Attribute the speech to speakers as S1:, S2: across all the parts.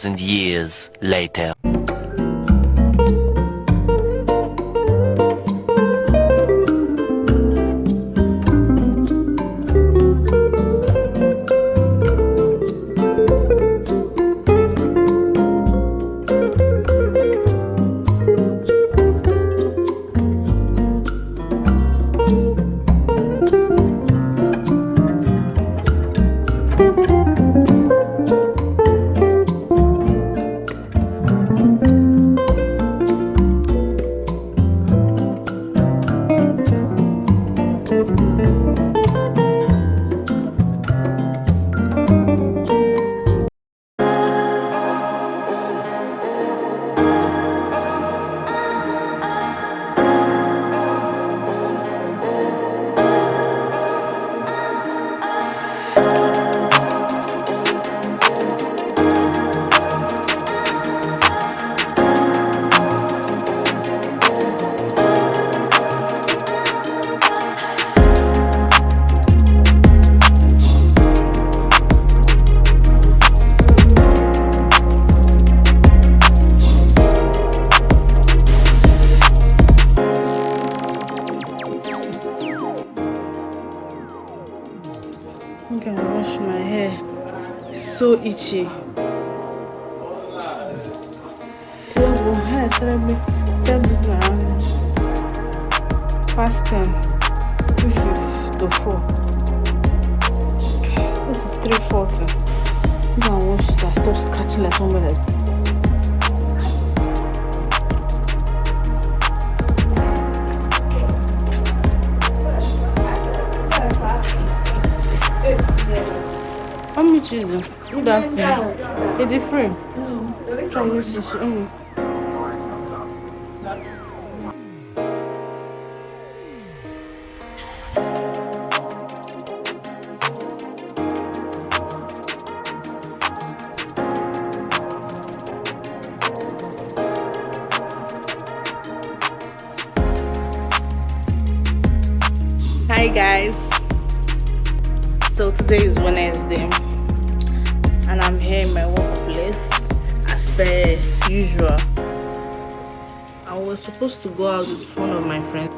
S1: 2,000 years later.
S2: I'm gonna wash my hair. It's so itchy. So hair started around past 10. This is to 4. This is 3:40. I'm gonna wash it and stop scratching like somebody else. How much is it? Good afternoon. Is it free? Try this is Hi guys. So today is Wednesday and I'm here in my workplace as per usual. I was supposed to go out with one of my friends.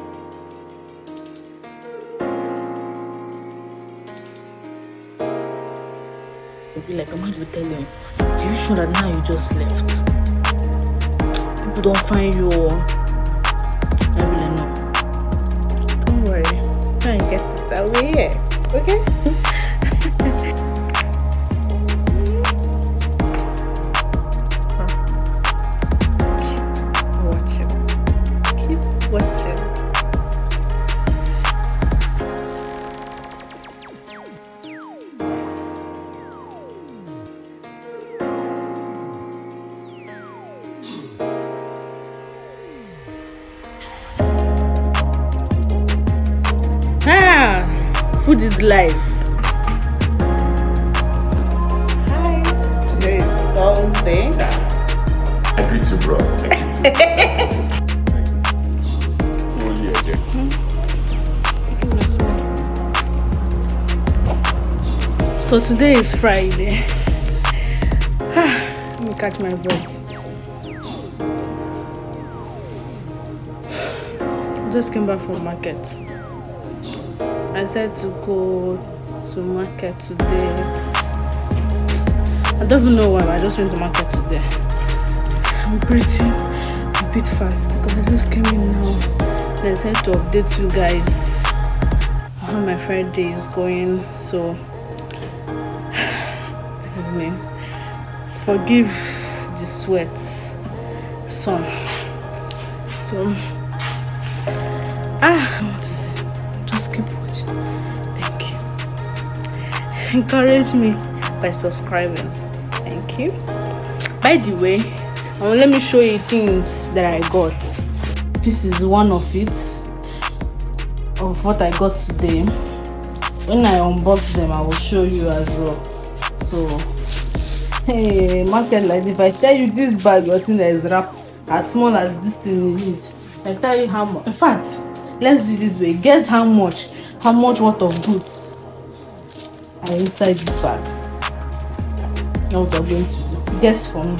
S2: I'll be like, I'm going to tell you, are you sure that now you just left? People don't find you or I really know. Don't worry, try and get it away here, okay? Food is life. Hi. Today is Thursday.
S3: I greet you, bros.
S2: So today is Friday. Let me catch my breath. I just came back from market. I said to go to market today. I don't even know why, but I just went to market today. I'm breathing a bit fast because I just came in now. And I said to update you guys how my Friday is going. So this is me. Forgive the sweat, sun. So what to say? Just keep watching. Thank you. Encourage me by subscribing. Thank you. By the way, let me show you things that I got. This is one of it, of what I got today. When I unbox them, I will show you as well. So, hey, market like if I tell you this bag, your thing that is wrapped as small as this thing is, I tell you how much. In fact, let's do this way. Guess how much worth of goods are inside this bag. That's what I'm going to do. guess for me.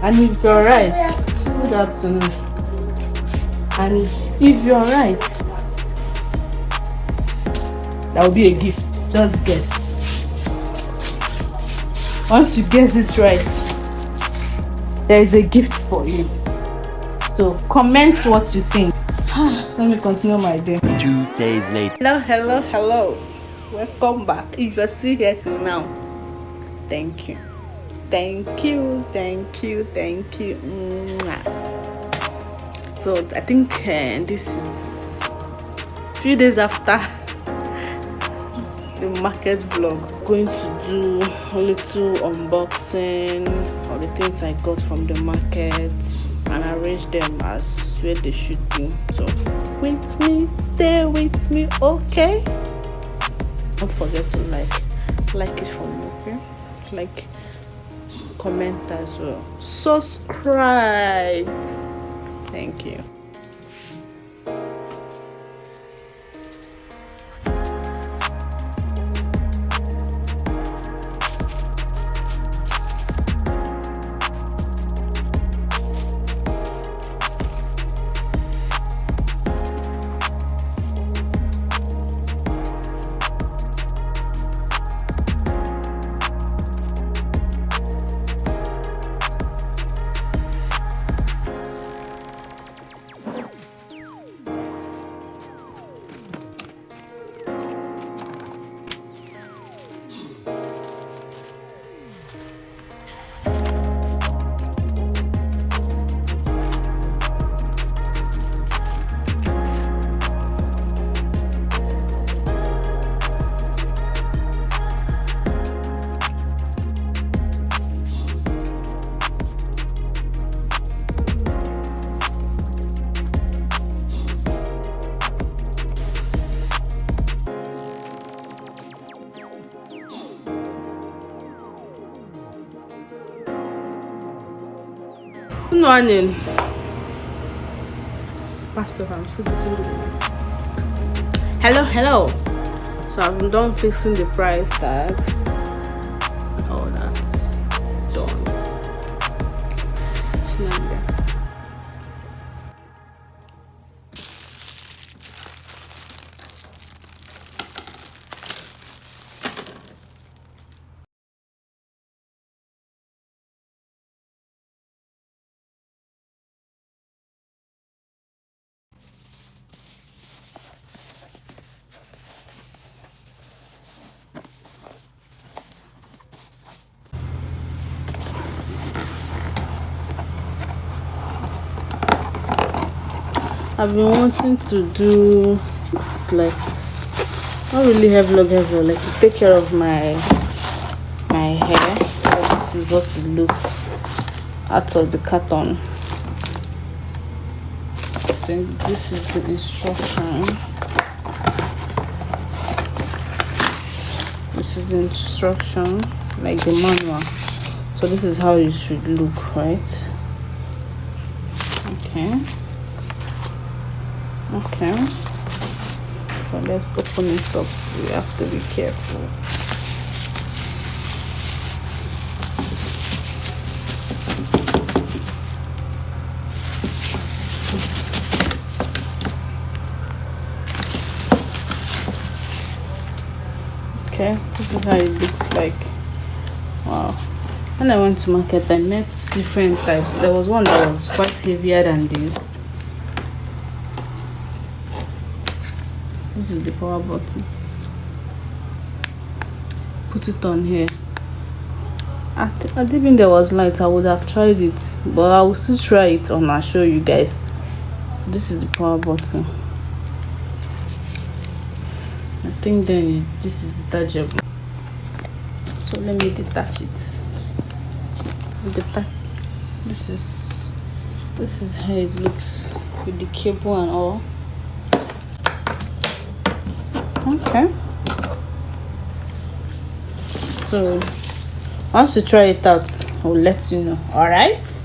S2: And if you're right, good afternoon. And if you're right, that will be a gift. Just guess. Once you guess it right, there is a gift for you. So comment what you think. Let me continue my day.
S1: 2 days later.
S2: Hello. Welcome back. If you're still here till now, thank you. Mwah. So I think this is a few days after the market vlog. Going to do a little unboxing of the things I got from the market and arrange them as where they should be. So stay with me, okay? Don't forget to like it for me, okay? Like, comment as well, subscribe. Thank you. Good morning. This is Pastor. I'm still getting hello. So I'm done fixing the price tags. Oh, that's done. I've been wanting to do like not really hair vlog, like to take care of my hair. So this is what it looks out of the carton. Then this is the instruction. This is the instruction, like the manual. So this is how it should look, right? Okay, so let's open it up. We have to be careful. Okay, this is how it looks like. Wow. When I went to market, I met different types. There was one that was quite heavier than this. This is the power button. Put it on here. I didn't think there was light. I would have tried it, but I will still try it on. I'll show you guys. This is the power button. I think then this is detachable. So let me detach it. This is how it looks with the cable and all. Okay, so once you try it out, I'll let you know. All right.